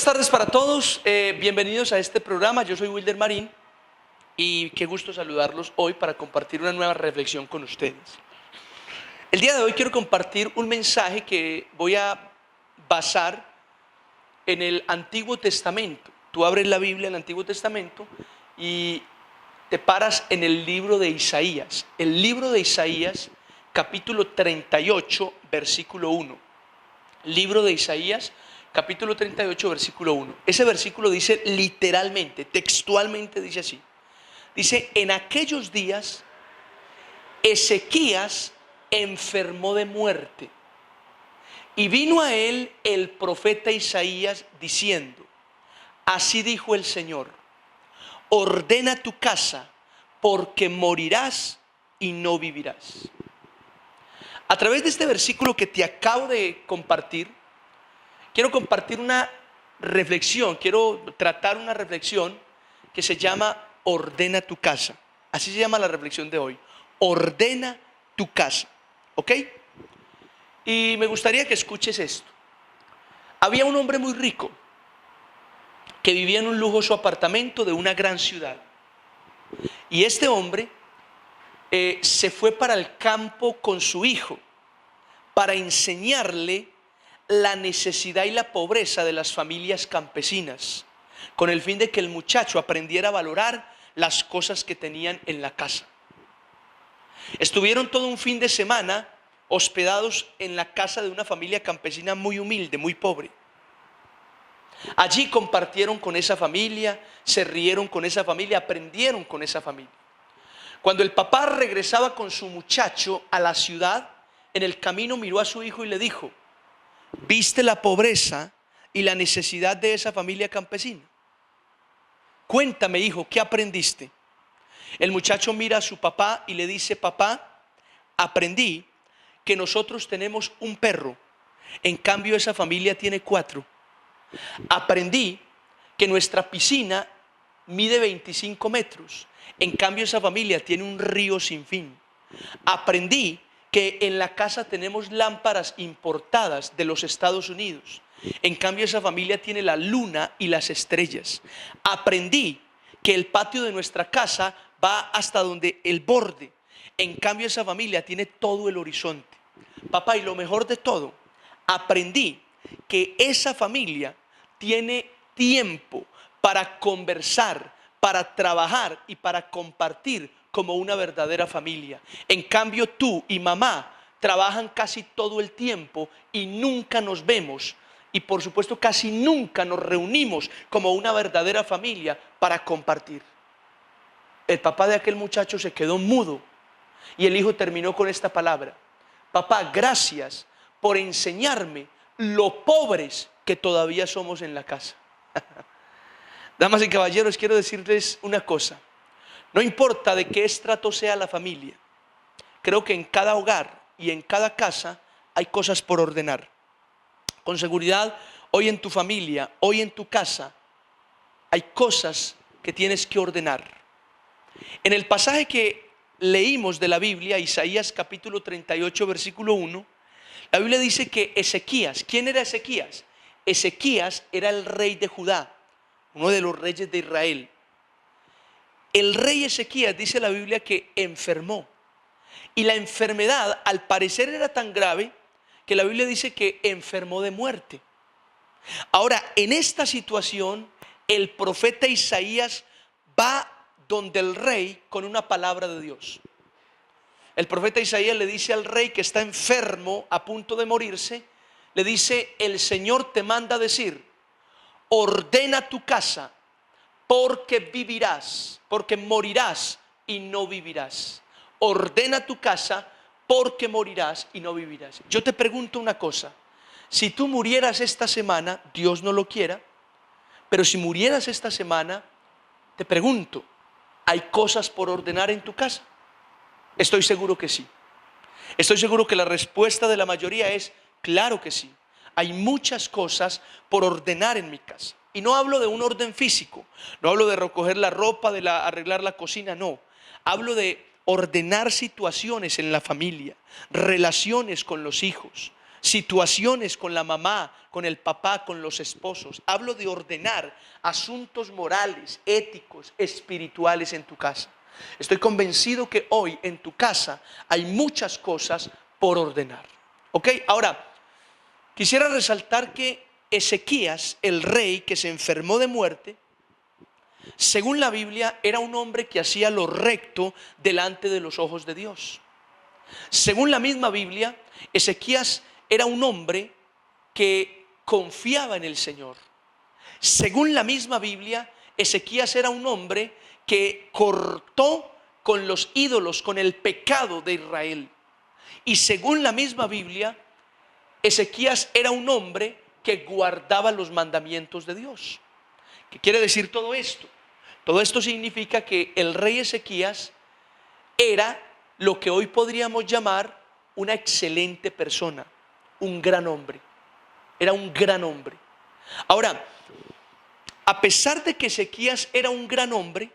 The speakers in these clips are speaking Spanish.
tardes para todos, bienvenidos a este programa. Yo soy Wilder Marín y qué gusto saludarlos hoy para compartir una nueva reflexión con ustedes. El día de hoy quiero compartir un mensaje que voy a basar en el Antiguo Testamento. Tú abres la Biblia en el Antiguo Testamento y te paras en el libro de Isaías. El libro de Isaías, capítulo 38, versículo 1. Libro de Isaías, capítulo 38, versículo 1. Ese versículo dice literalmente, textualmente dice así. Dice, en aquellos días Ezequías enfermó de muerte y vino a él el profeta Isaías diciendo, así dijo el Señor, ordena tu casa porque morirás y no vivirás. A través de este versículo que te acabo de compartir, quiero compartir una reflexión, quiero tratar una reflexión que se llama ordena tu casa. Así se llama la reflexión de hoy, ordena tu casa, ¿ok? Y me gustaría que escuches esto. Había un hombre muy rico que vivía en un lujoso apartamento de una gran ciudad. Y este hombre se fue para el campo con su hijo para enseñarle la necesidad y la pobreza de las familias campesinas, con el fin de que el muchacho aprendiera a valorar las cosas que tenían en la casa. Estuvieron todo un fin de semana hospedados en la casa de una familia campesina muy humilde, muy pobre. Allí compartieron con esa familia, se rieron con esa familia, aprendieron con esa familia. Cuando el papá regresaba con su muchacho a la ciudad, en el camino miró a su hijo y le dijo, ¿viste la pobreza y la necesidad de esa familia campesina? Cuéntame, hijo, ¿qué aprendiste? El muchacho mira a su papá y le dice, papá, aprendí que nosotros tenemos un perro, en cambio esa familia tiene 4. Aprendí que nuestra piscina mide 25 metros, en cambio esa familia tiene un río sin fin. Aprendí que en la casa tenemos lámparas importadas de los Estados Unidos, en cambio esa familia tiene la luna y las estrellas. Aprendí que el patio de nuestra casa va hasta donde el borde, en cambio esa familia tiene todo el horizonte. Papá, y lo mejor de todo, aprendí que esa familia tiene tiempo para conversar, para trabajar y para compartir como una verdadera familia. En cambio tú y mamá trabajan casi todo el tiempo y nunca nos vemos. Y por supuesto casi nunca nos reunimos como una verdadera familia para compartir. El papá de aquel muchacho se quedó mudo y el hijo terminó con esta palabra. Papá, gracias por enseñarme lo pobres que todavía somos en la casa. Damas y caballeros, quiero decirles una cosa. No importa de qué estrato sea la familia, creo que en cada hogar y en cada casa hay cosas por ordenar. Con seguridad, hoy en tu familia, hoy en tu casa, hay cosas que tienes que ordenar. En el pasaje que leímos de la Biblia, Isaías capítulo 38, versículo 1, la Biblia dice que Ezequías, ¿quién era Ezequías? Ezequías era el rey de Judá, uno de los reyes de Israel. El rey Ezequías, dice la Biblia, que enfermó. Y la enfermedad, al parecer, era tan grave que la Biblia dice que enfermó de muerte. Ahora, en esta situación, el profeta Isaías va donde el rey con una palabra de Dios. El profeta Isaías le dice al rey que está enfermo, a punto de morirse, le dice, el Señor te manda a decir, ordena tu casa, porque vivirás, porque morirás y no vivirás. Ordena tu casa, porque morirás y no vivirás. Yo te pregunto una cosa, si tú murieras esta semana, Dios no lo quiera, pero si murieras esta semana, te pregunto, ¿hay cosas por ordenar en tu casa? Estoy seguro que sí. Estoy seguro que la respuesta de la mayoría es, claro que sí. Hay muchas cosas por ordenar en mi casa. Y no hablo de un orden físico, no hablo de recoger la ropa, de arreglar la cocina, no. Hablo de ordenar situaciones en la familia, relaciones con los hijos, situaciones con la mamá, con el papá, con los esposos. Hablo de ordenar asuntos morales, éticos, espirituales en tu casa. Estoy convencido que hoy en tu casa hay muchas cosas por ordenar. ¿Ok? Ahora, quisiera resaltar que Ezequías, el rey que se enfermó de muerte, según la Biblia, era un hombre que hacía lo recto delante de los ojos de Dios. Según la misma Biblia, Ezequías era un hombre que confiaba en el Señor. Según la misma Biblia, Ezequías era un hombre que cortó con los ídolos, con el pecado de Israel. Y según la misma Biblia, Ezequías era un hombre que guardaba los mandamientos de Dios. ¿Qué quiere decir todo esto? Todo esto significa que el rey Ezequías era lo que hoy podríamos llamar una excelente persona, un gran hombre. Era un gran hombre. Ahora, a pesar de que Ezequías era un gran hombre,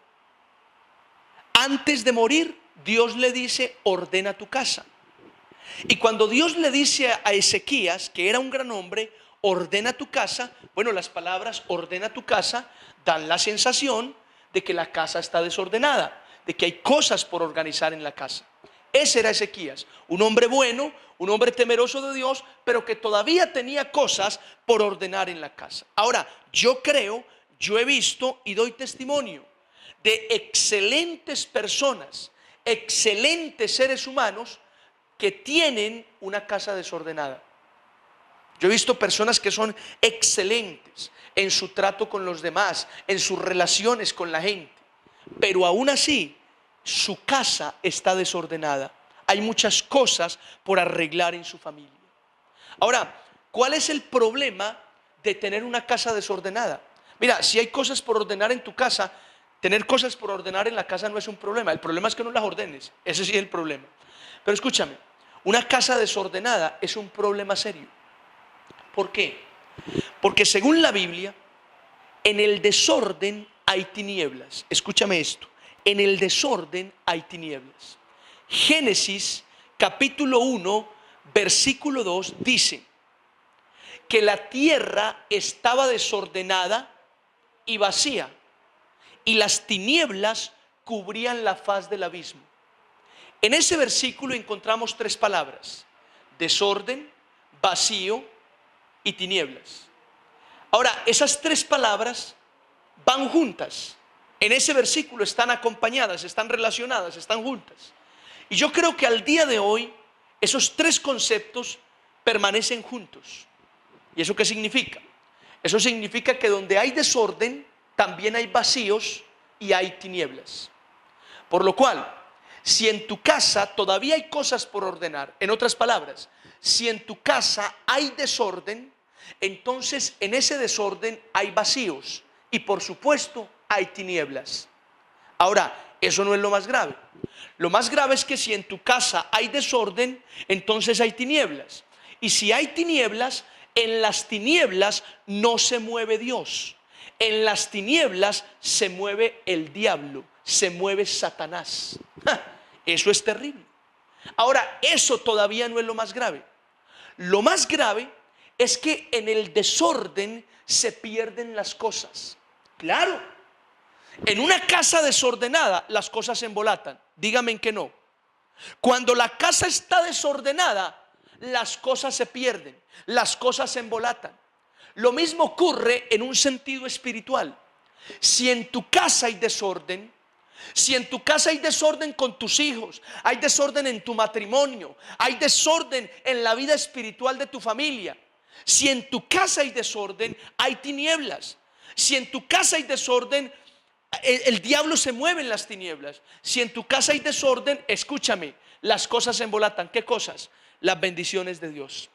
antes de morir, Dios le dice: ordena tu casa. Y cuando Dios le dice a Ezequías, que era un gran hombre, ordena tu casa, bueno, las palabras ordena tu casa dan la sensación de que la casa está desordenada, de que hay cosas por organizar en la casa. Ese era Ezequías, un hombre bueno, un hombre temeroso de Dios, pero que todavía tenía cosas por ordenar en la casa. Ahora, yo he visto y doy testimonio de excelentes personas, excelentes seres humanos que tienen una casa desordenada. Yo he visto personas que son excelentes en su trato con los demás, en sus relaciones con la gente, pero aún así su casa está desordenada. Hay muchas cosas por arreglar en su familia. Ahora, ¿cuál es el problema de tener una casa desordenada? Mira, si hay cosas por ordenar en tu casa, tener cosas por ordenar en la casa no es un problema. El problema es que no las ordenes. Ese sí es el problema. Pero escúchame, una casa desordenada es un problema serio. ¿Por qué? Porque según la Biblia, en el desorden hay tinieblas. Escúchame esto. En el desorden hay tinieblas. Génesis capítulo 1, versículo 2 dice que la tierra estaba desordenada y vacía, y las tinieblas cubrían la faz del abismo. En ese versículo encontramos tres palabras: desorden, vacío y tinieblas. Ahora, esas tres palabras van juntas. En ese versículo están acompañadas, están relacionadas, están juntas. Y yo creo que al día de hoy esos tres conceptos permanecen juntos. ¿Y eso qué significa? Eso significa que donde hay desorden, también hay vacíos y hay tinieblas. Por lo cual, si en tu casa todavía hay cosas por ordenar, en otras palabras, si en tu casa hay desorden, entonces en ese desorden hay vacíos y por supuesto hay tinieblas. Ahora, eso no es lo más grave. Lo más grave es que si en tu casa hay desorden, entonces hay tinieblas. Y si hay tinieblas, en las tinieblas no se mueve Dios. En las tinieblas se mueve el diablo, se mueve Satanás. Eso es terrible. Ahora, eso todavía no es lo más grave. Lo más grave es que en el desorden se pierden las cosas. Claro, en una casa desordenada las cosas se embolatan. Dígame en que no. Cuando la casa está desordenada, las cosas se pierden, las cosas se embolatan. Lo mismo ocurre en un sentido espiritual. Si en tu casa hay desorden, si en tu casa hay desorden con tus hijos, hay desorden en tu matrimonio, hay desorden en la vida espiritual de tu familia, si en tu casa hay desorden, hay tinieblas. Si en tu casa hay desorden, el diablo se mueve en las tinieblas. Si en tu casa hay desorden, escúchame, las cosas se embolatan. ¿Qué cosas? Las bendiciones de Dios.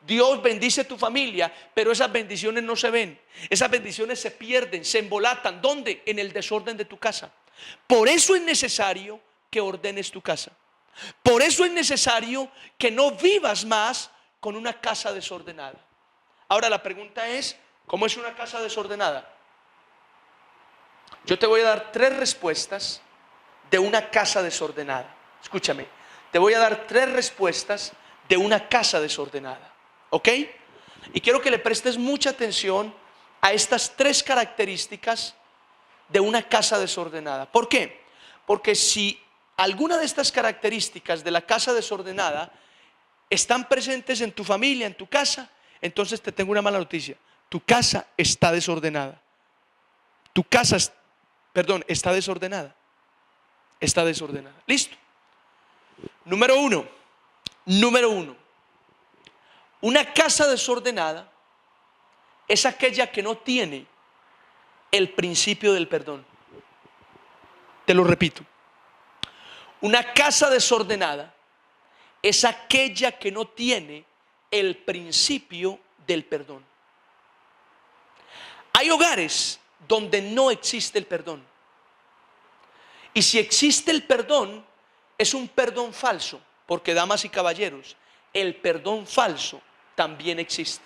Dios bendice tu familia, pero esas bendiciones no se ven. Esas bendiciones se pierden, se embolatan. ¿Dónde? En el desorden de tu casa. Por eso es necesario que ordenes tu casa. Por eso es necesario que no vivas más con una casa desordenada. Ahora la pregunta es, ¿cómo es una casa desordenada? Yo te voy a dar tres respuestas de una casa desordenada. Escúchame, te voy a dar tres respuestas de una casa desordenada. ¿Ok? Y quiero que le prestes mucha atención a estas 3 características de una casa desordenada. ¿Por qué? Porque si alguna de estas características de la casa desordenada están presentes en tu familia, en tu casa, entonces te tengo una mala noticia. Tu casa está desordenada. Tu casa, está desordenada. Está desordenada. ¿Listo? Número uno. Una casa desordenada es aquella que no tiene el principio del perdón. Te lo repito. Una casa desordenada es aquella que no tiene el principio del perdón. Hay hogares donde no existe el perdón. Y si existe el perdón, es un perdón falso, porque damas y caballeros, el perdón falso también existe.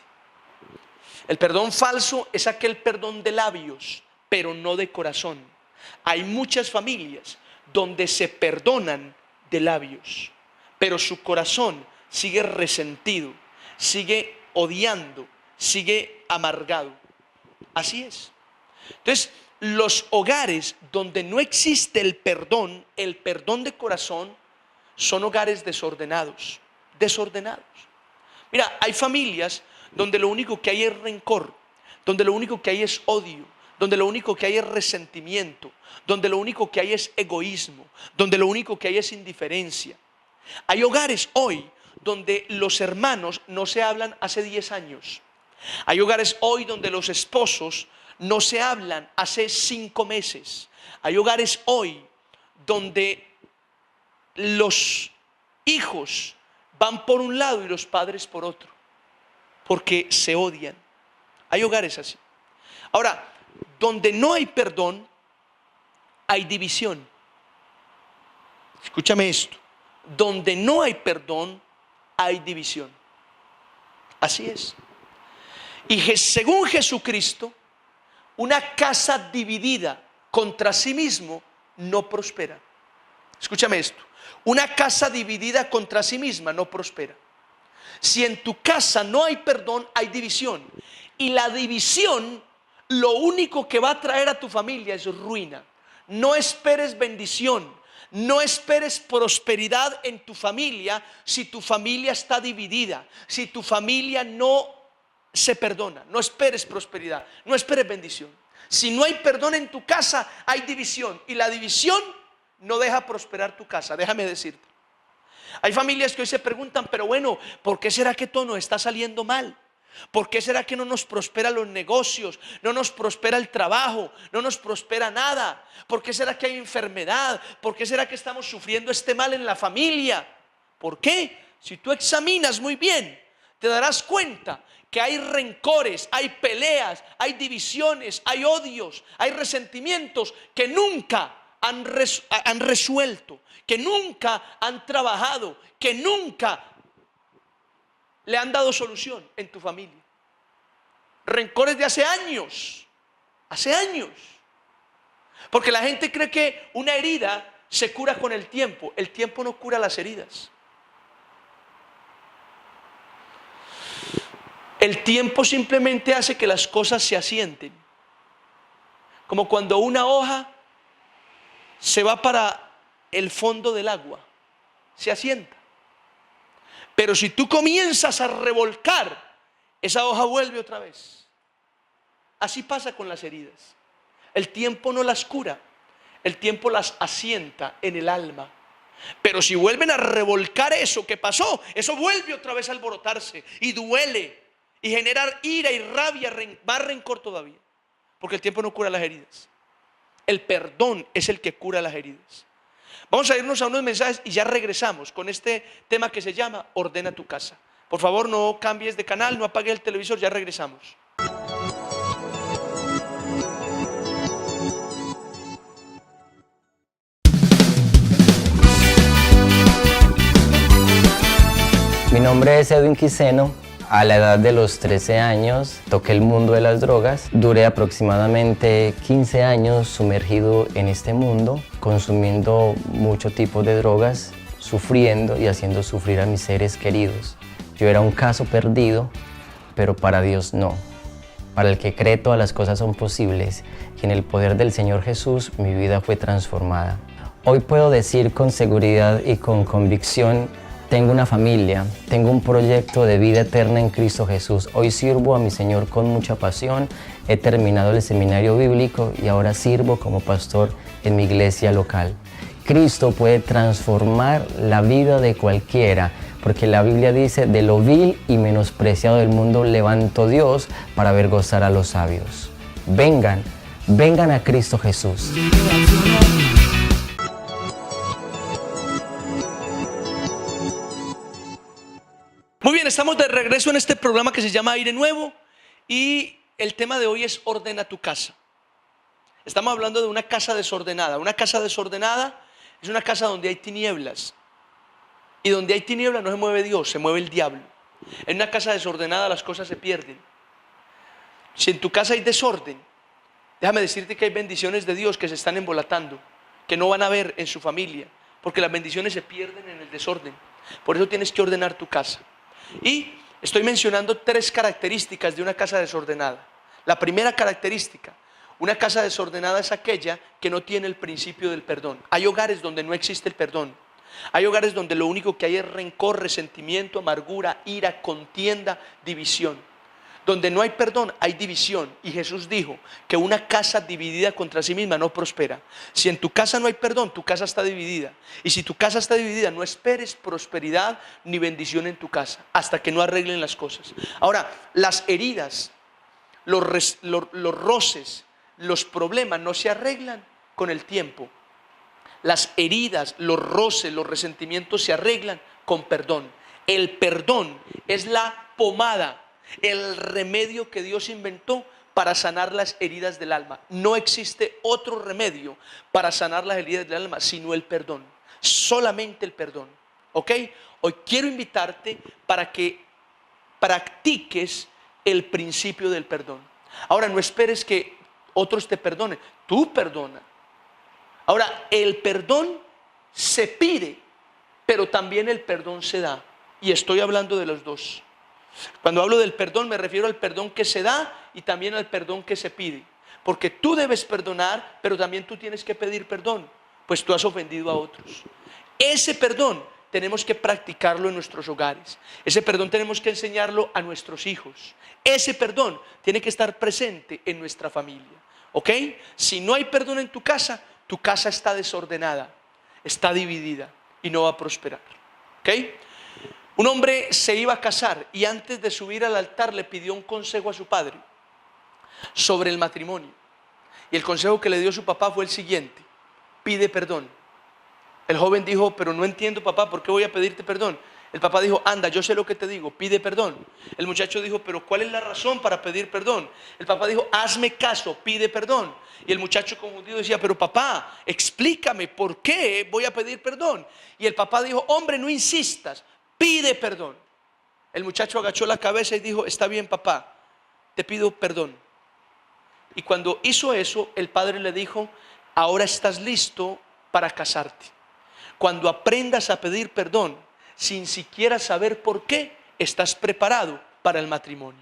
El perdón falso es aquel perdón de labios, pero no de corazón. Hay muchas familias donde se perdonan de labios, pero su corazón sigue resentido, sigue odiando, sigue amargado. Así es. Entonces, los hogares donde no existe el perdón de corazón, son hogares desordenados. Mira, hay familias donde lo único que hay es rencor, donde lo único que hay es odio, donde lo único que hay es resentimiento, donde lo único que hay es egoísmo, donde lo único que hay es indiferencia. Hay hogares hoy donde los hermanos no se hablan hace 10 años. Hay hogares hoy donde los esposos no se hablan hace 5 meses. Hay hogares hoy donde los hijos van por un lado y los padres por otro, porque se odian. Hay hogares así. Ahora, donde no hay perdón, hay división. Escúchame esto. Donde no hay perdón, hay división. Así es. Y según Jesucristo, una casa dividida contra sí mismo no prospera. Escúchame esto. Una casa dividida contra sí misma no prospera. Si en tu casa no hay perdón, hay división. Y la división, lo único que va a traer a tu familia es ruina. No esperes bendición. No esperes prosperidad en tu familia si tu familia está dividida, si tu familia no se perdona. No esperes prosperidad, no esperes bendición. Si no hay perdón en tu casa, hay división, y la división no deja prosperar tu casa. Déjame decirte, hay familias que hoy se preguntan, pero bueno, ¿por qué será que todo nos está saliendo mal? ¿Por qué será que no nos prosperan los negocios? ¿No nos prospera el trabajo? ¿No nos prospera nada? ¿Por qué será que hay enfermedad? ¿Por qué será que estamos sufriendo este mal en la familia? ¿Por qué? Si tú examinas muy bien, te darás cuenta que hay rencores, hay peleas, hay divisiones, hay odios, hay resentimientos que nunca han resuelto, que nunca han trabajado, que nunca le han dado solución en tu familia. Rencores de hace años. Porque la gente cree que una herida se cura con el tiempo. El tiempo no cura las heridas. El tiempo simplemente hace que las cosas se asienten. Como cuando una hoja se va para el fondo del agua, se asienta. Pero si tú comienzas a revolcar, esa hoja vuelve otra vez. Así pasa con las heridas. El tiempo no las cura, el tiempo las asienta en el alma. Pero si vuelven a revolcar eso que pasó, eso vuelve otra vez a alborotarse y duele y generar ira y rabia, más rencor todavía. Porque el tiempo no cura las heridas. El perdón es el que cura las heridas. Vamos a irnos a unos mensajes y ya regresamos con este tema que se llama Ordena tu casa. Por favor, no cambies de canal, no apagues el televisor, ya regresamos. Mi nombre es Edwin Quiseno. A la edad de los 13 años toqué el mundo de las drogas. Duré aproximadamente 15 años sumergido en este mundo, consumiendo mucho tipo de drogas, sufriendo y haciendo sufrir a mis seres queridos. Yo era un caso perdido, pero para Dios no. Para el que cree todas las cosas son posibles y en el poder del Señor Jesús mi vida fue transformada. Hoy puedo decir con seguridad y con convicción: tengo una familia, tengo un proyecto de vida eterna en Cristo Jesús. Hoy sirvo a mi Señor con mucha pasión, he terminado el seminario bíblico y ahora sirvo como pastor en mi iglesia local. Cristo puede transformar la vida de cualquiera, porque la Biblia dice: de lo vil y menospreciado del mundo levantó Dios para ver gozar a los sabios. Vengan, vengan a Cristo Jesús. Muy bien, estamos de regreso en este programa que se llama Aire Nuevo y el tema de hoy es ordena tu casa. Estamos hablando de una casa desordenada. Una casa desordenada es una casa donde hay tinieblas. Y donde hay tinieblas no se mueve Dios, se mueve el diablo. En una casa desordenada las cosas se pierden. Si en tu casa hay desorden, déjame decirte que hay bendiciones de Dios que se están embolatando, que no van a ver en su familia, porque las bendiciones se pierden en el desorden. Por eso tienes que ordenar tu casa. Y estoy mencionando 3 características de una casa desordenada. La primera característica: una casa desordenada es aquella que no tiene el principio del perdón. Hay hogares donde no existe el perdón. Hay hogares donde lo único que hay es rencor, resentimiento, amargura, ira, contienda, división. Donde no hay perdón, hay división. Y Jesús dijo que una casa dividida contra sí misma no prospera. Si en tu casa no hay perdón, tu casa está dividida. Y si tu casa está dividida, no esperes prosperidad ni bendición en tu casa hasta que no arreglen las cosas. Ahora, las heridas, los roces, los problemas no se arreglan con el tiempo. Las heridas, los roces, los resentimientos se arreglan con perdón. El perdón es la pomada, el remedio que Dios inventó para sanar las heridas del alma. No existe otro remedio para sanar las heridas del alma sino el perdón. Solamente el perdón. ¿Ok? Hoy quiero invitarte para que practiques el principio del perdón. Ahora, no esperes que otros te perdonen. Tú perdona. Ahora, el perdón se pide, pero también el perdón se da. Y estoy hablando de los dos. Cuando hablo del perdón me refiero al perdón que se da y también al perdón que se pide. Porque tú debes perdonar, pero también tú tienes que pedir perdón, pues tú has ofendido a otros. Ese perdón tenemos que practicarlo en nuestros hogares. Ese perdón tenemos que enseñarlo a nuestros hijos. Ese perdón tiene que estar presente en nuestra familia. ¿Ok? Si no hay perdón en tu casa está desordenada, está dividida y no va a prosperar. ¿Ok? Un hombre se iba a casar y antes de subir al altar le pidió un consejo a su padre sobre el matrimonio. Y el consejo que le dio su papá fue el siguiente: pide perdón. El joven dijo: pero no entiendo, papá, ¿por qué voy a pedirte perdón? El papá dijo: anda, yo sé lo que te digo, pide perdón. El muchacho dijo: pero ¿cuál es la razón para pedir perdón? El papá dijo: hazme caso, pide perdón. Y el muchacho confundido decía: pero papá, explícame, ¿por qué voy a pedir perdón? Y el papá dijo: hombre, no insistas, pide perdón. El muchacho agachó la cabeza y dijo: está bien, papá, te pido perdón. Y cuando hizo eso, el padre le dijo: ahora estás listo para casarte. Cuando aprendas a pedir perdón sin siquiera saber por qué, estás preparado para el matrimonio.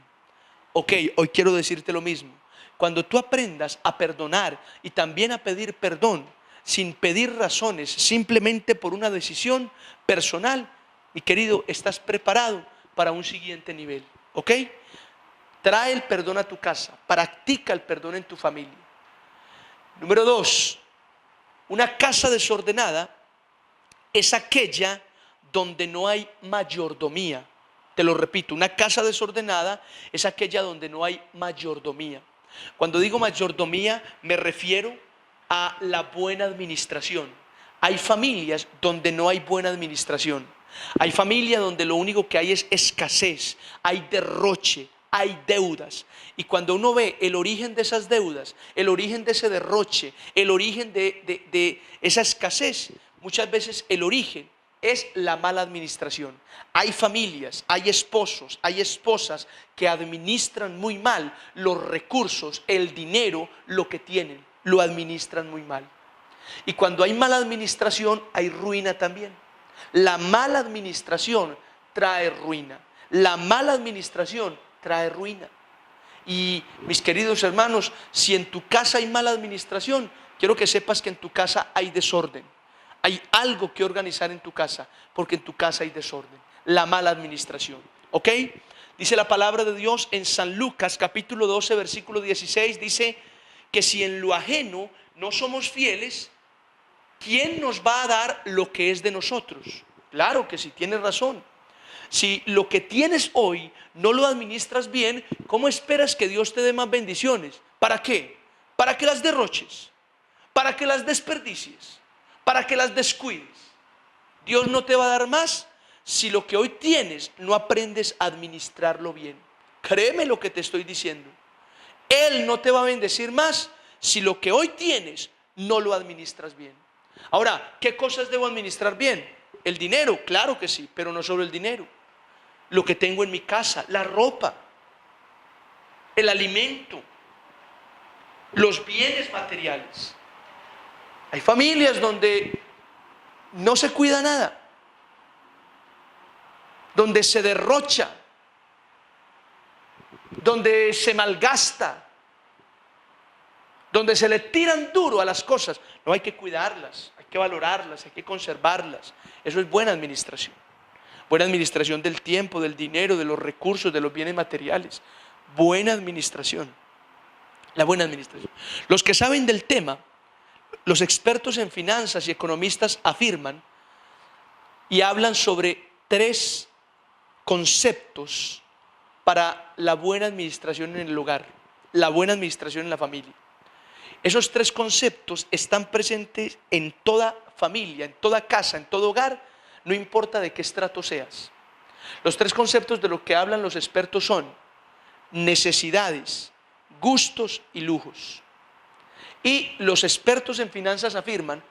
Ok, hoy quiero decirte lo mismo. Cuando tú aprendas a perdonar y también a pedir perdón sin pedir razones, simplemente por una decisión personal, mi querido, estás preparado para un siguiente nivel. ¿Ok? Trae el perdón a tu casa, practica el perdón en tu familia. Número 2, una casa desordenada es aquella donde no hay mayordomía. Te lo repito, una casa desordenada es aquella donde no hay mayordomía. Cuando digo mayordomía me refiero a la buena administración. Hay familias donde no hay buena administración. Hay familias donde lo único que hay es escasez, hay derroche, hay deudas. Y cuando uno ve el origen de esas deudas, el origen de ese derroche, el origen de esa escasez, muchas veces el origen es la mala administración. Hay familias, hay esposos, hay esposas que administran muy mal los recursos, el dinero, lo que tienen, lo administran muy mal. Y cuando hay mala administración, hay ruina también. La mala administración trae ruina. La mala administración trae ruina. Y mis queridos hermanos, si en tu casa hay mala administración, quiero que sepas que en tu casa hay desorden. Hay algo que organizar en tu casa, porque en tu casa hay desorden. La mala administración. ¿Ok? Dice la palabra de Dios en San Lucas capítulo 12 versículo 16, dice que si en lo ajeno no somos fieles, ¿quién nos va a dar lo que es de nosotros? Claro que sí, tienes razón. Si lo que tienes hoy no lo administras bien, ¿cómo esperas que Dios te dé más bendiciones? ¿Para qué? Para que las derroches, para que las desperdicies, para que las descuides. Dios no te va a dar más si lo que hoy tienes no aprendes a administrarlo bien. Créeme lo que te estoy diciendo. Él no te va a bendecir más si lo que hoy tienes no lo administras bien. Ahora, ¿qué cosas debo administrar bien? El dinero, claro que sí, pero no solo el dinero. Lo que tengo en mi casa, la ropa, el alimento, los bienes materiales. Hay familias donde no se cuida nada, donde se derrocha, donde se malgasta, donde se le tiran duro a las cosas. No, hay que cuidarlas, hay que valorarlas, hay que conservarlas. Eso es buena administración. Buena administración del tiempo, del dinero, de los recursos, de los bienes materiales. Buena administración. La buena administración. Los que saben del tema, los expertos en finanzas y economistas afirman y hablan sobre 3 conceptos para la buena administración en el hogar, la buena administración en la familia. Esos 3 conceptos están presentes en toda familia, en toda casa, en todo hogar, no importa de qué estrato seas. Los 3 conceptos de lo que hablan los expertos son necesidades, gustos y lujos. Y los expertos en finanzas afirman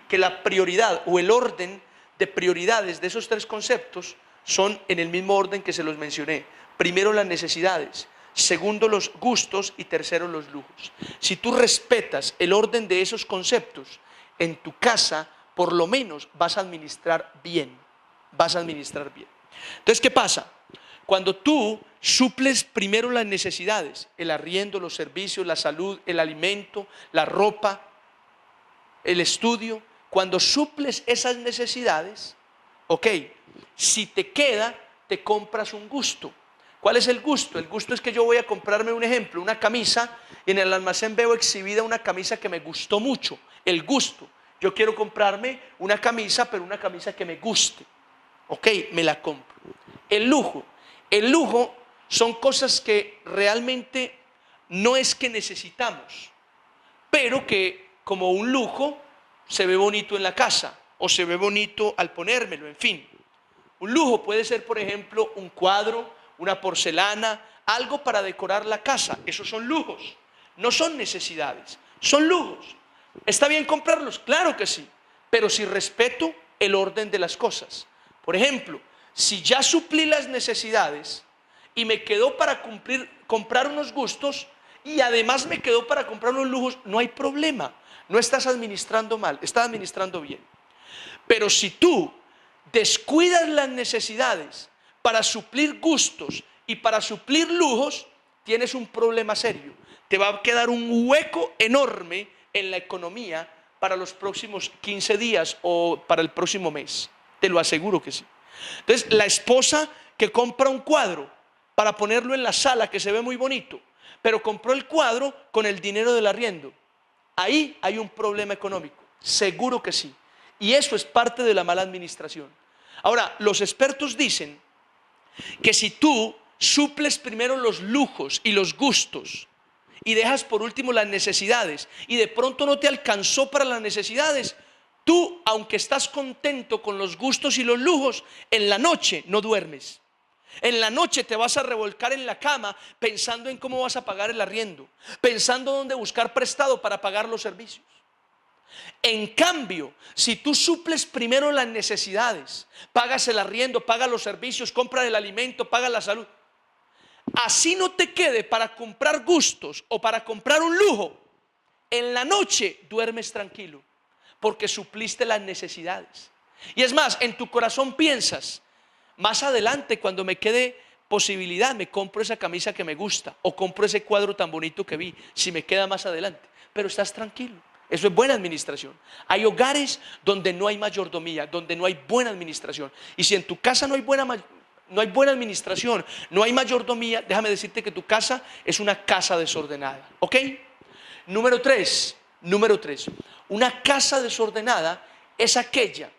que la prioridad o el orden de prioridades de esos 3 conceptos son en el mismo orden que se los mencioné. Primero las necesidades, segundo los gustos y tercero los lujos. Si tú respetas el orden de esos conceptos, en tu casa por lo menos vas a administrar bien. Vas a administrar bien. Entonces, ¿qué pasa? Cuando tú suples primero las necesidades, el arriendo, los servicios, la salud, el alimento, la ropa, el estudio, cuando suples esas necesidades, ok, si te queda, te compras un gusto. ¿Cuál es el gusto? El gusto es que yo voy a comprarme un ejemplo, una camisa, y en el almacén veo exhibida una camisa que me gustó mucho, el gusto. Yo quiero comprarme una camisa, pero una camisa que me guste. Ok, me la compro. El lujo son cosas que realmente no es que necesitamos, pero que como un lujo se ve bonito en la casa o se ve bonito al ponérmelo, en fin. Un lujo puede ser, por ejemplo, un cuadro, una porcelana, algo para decorar la casa. Esos son lujos, no son necesidades, son lujos. ¿Está bien comprarlos? Claro que sí, pero si respeto el orden de las cosas. Por ejemplo, si ya suplí las necesidades y me quedó para comprar unos gustos y además me quedó para comprar unos lujos, no hay problema. No estás administrando mal, estás administrando bien. Pero si tú descuidas las necesidades para suplir gustos y para suplir lujos, tienes un problema serio. Te va a quedar un hueco enorme en la economía para los próximos 15 días o para el próximo mes. Te lo aseguro que sí. Entonces, la esposa que compra un cuadro para ponerlo en la sala que se ve muy bonito, pero compró el cuadro con el dinero del arriendo. Ahí hay un problema económico, seguro que sí. Y eso es parte de la mala administración. Ahora, los expertos dicen que si tú suples primero los lujos y los gustos y dejas por último las necesidades y de pronto no te alcanzó para las necesidades, tú, aunque estás contento con los gustos y los lujos, en la noche no duermes. En la noche te vas a revolcar en la cama pensando en cómo vas a pagar el arriendo, pensando dónde buscar prestado para pagar los servicios. En cambio, si tú suples primero las necesidades, pagas el arriendo, pagas los servicios, compras el alimento, pagas la salud, así no te quede para comprar gustos o para comprar un lujo, en la noche duermes tranquilo porque supliste las necesidades. Y es más, en tu corazón piensas, Más adelante, cuando me quede posibilidad, me compro esa camisa que me gusta o compro ese cuadro tan bonito que vi, si me queda más adelante. Pero estás tranquilo. Eso es buena administración. Hay hogares donde no hay mayordomía, donde no hay buena administración. Y si en tu casa no hay buena administración, no hay mayordomía, déjame decirte que tu casa es una casa desordenada. ¿Ok? Número tres. Una casa desordenada es aquella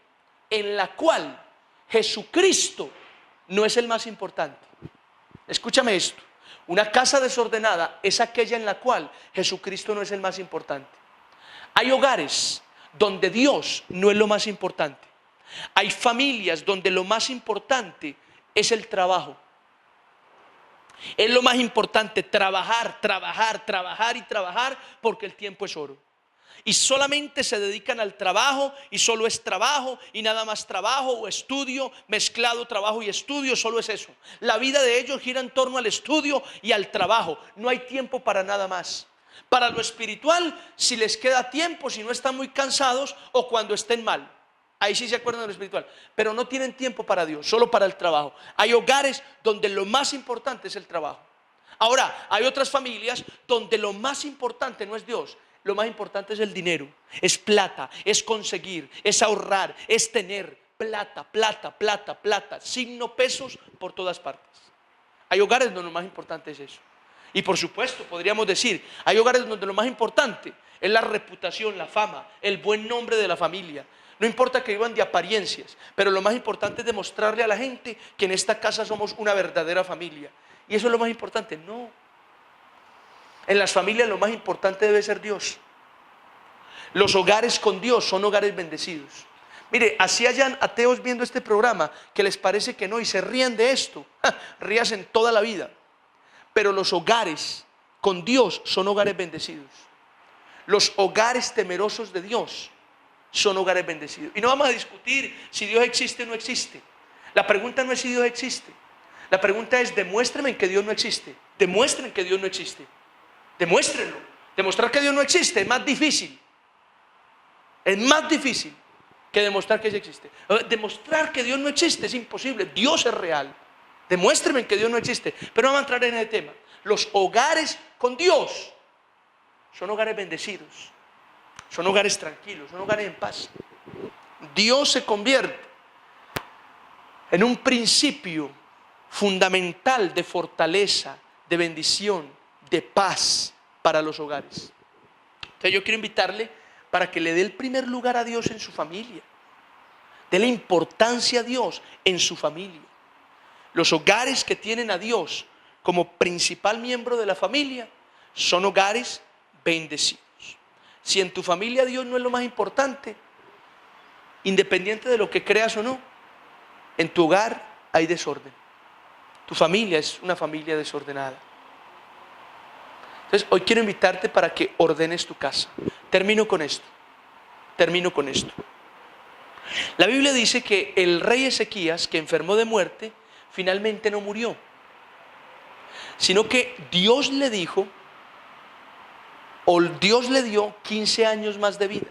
en la cual Jesucristo no es el más importante. Escúchame esto. Una casa desordenada es aquella en la cual Jesucristo no es el más importante. Hay hogares donde Dios no es lo más importante. Hay familias donde lo más importante es el trabajo. Es lo más importante, trabajar porque el tiempo es oro. Y solamente se dedican al trabajo y solo es trabajo y nada más trabajo o estudio, mezclado trabajo y estudio, solo es eso. La vida de ellos gira en torno al estudio y al trabajo. No hay tiempo para nada más. Para lo espiritual, si les queda tiempo, si no están muy cansados o cuando estén mal. Ahí sí se acuerdan de lo espiritual. Pero no tienen tiempo para Dios, solo para el trabajo. Hay hogares donde lo más importante es el trabajo. Ahora, hay otras familias donde lo más importante no es Dios. Lo más importante es el dinero, es plata, es conseguir, es ahorrar, es tener plata, signo pesos por todas partes. Hay hogares donde lo más importante es eso. Y por supuesto, podríamos decir, hay hogares donde lo más importante es la reputación, la fama, el buen nombre de la familia. No importa que vivan de apariencias, pero lo más importante es demostrarle a la gente que en esta casa somos una verdadera familia. Y eso es lo más importante. No. En las familias lo más importante debe ser Dios. Los hogares con Dios son hogares bendecidos. Mire, así hayan ateos viendo este programa que les parece que no y se ríen de esto, rías en toda la vida. Pero los hogares con Dios son hogares bendecidos. Los hogares temerosos de Dios son hogares bendecidos. Y no vamos a discutir si Dios existe o no existe. La pregunta no es si Dios existe. La pregunta es: demuéstrenme que Dios no existe. Demuestren que Dios no existe. Demuéstrenlo. Demostrar que Dios no existe es más difícil. Es más difícil que demostrar que Dios existe. Demostrar que Dios no existe es imposible. Dios es real. Demuéstrenme que Dios no existe. Pero no vamos a entrar en ese tema. Los hogares con Dios son hogares bendecidos. Son hogares tranquilos, son hogares en paz. Dios se convierte en un principio fundamental de fortaleza, de bendición, de paz para los hogares. Entonces yo quiero invitarle para que le dé el primer lugar a Dios en su familia. Dele importancia a Dios en su familia. Los hogares que tienen a Dios como principal miembro de la familia son hogares bendecidos. Si en tu familia Dios no es lo más importante, independiente de lo que creas o no, en tu hogar hay desorden. Tu familia es una familia desordenada. Entonces hoy quiero invitarte para que ordenes tu casa. Termino con esto. La Biblia dice que el rey Ezequías, que enfermó de muerte, finalmente no murió, sino que Dios le dijo, o Dios le dio 15 años más de vida.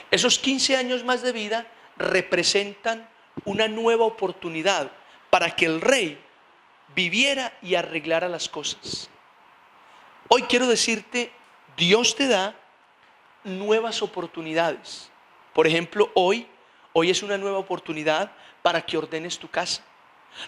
Esos 15 años más de vida representan una nueva oportunidad para que el rey viviera y arreglara las cosas. Hoy quiero decirte, Dios te da nuevas oportunidades. Por ejemplo, hoy es una nueva oportunidad para que ordenes tu casa.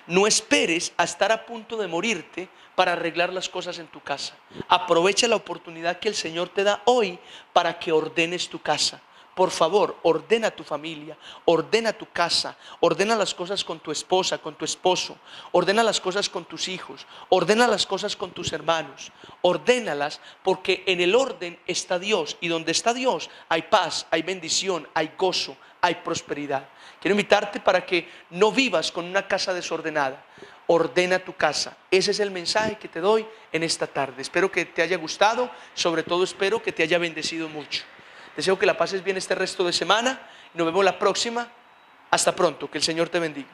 No esperes a estar a punto de morirte para arreglar las cosas en tu casa. Aprovecha la oportunidad que el Señor te da hoy para que ordenes tu casa. Por favor, ordena tu familia, ordena tu casa, ordena las cosas con tu esposa, con tu esposo, ordena las cosas con tus hijos, ordena las cosas con tus hermanos, ordénalas, porque en el orden está Dios, y donde está Dios hay paz, hay bendición, hay gozo, hay prosperidad. Quiero invitarte para que no vivas con una casa desordenada. Ordena tu casa. Ese es el mensaje que te doy en esta tarde. Espero que te haya gustado, sobre todo espero que te haya bendecido mucho. Deseo que la pases bien este resto de semana. Nos vemos la próxima. Hasta pronto. Que el Señor te bendiga.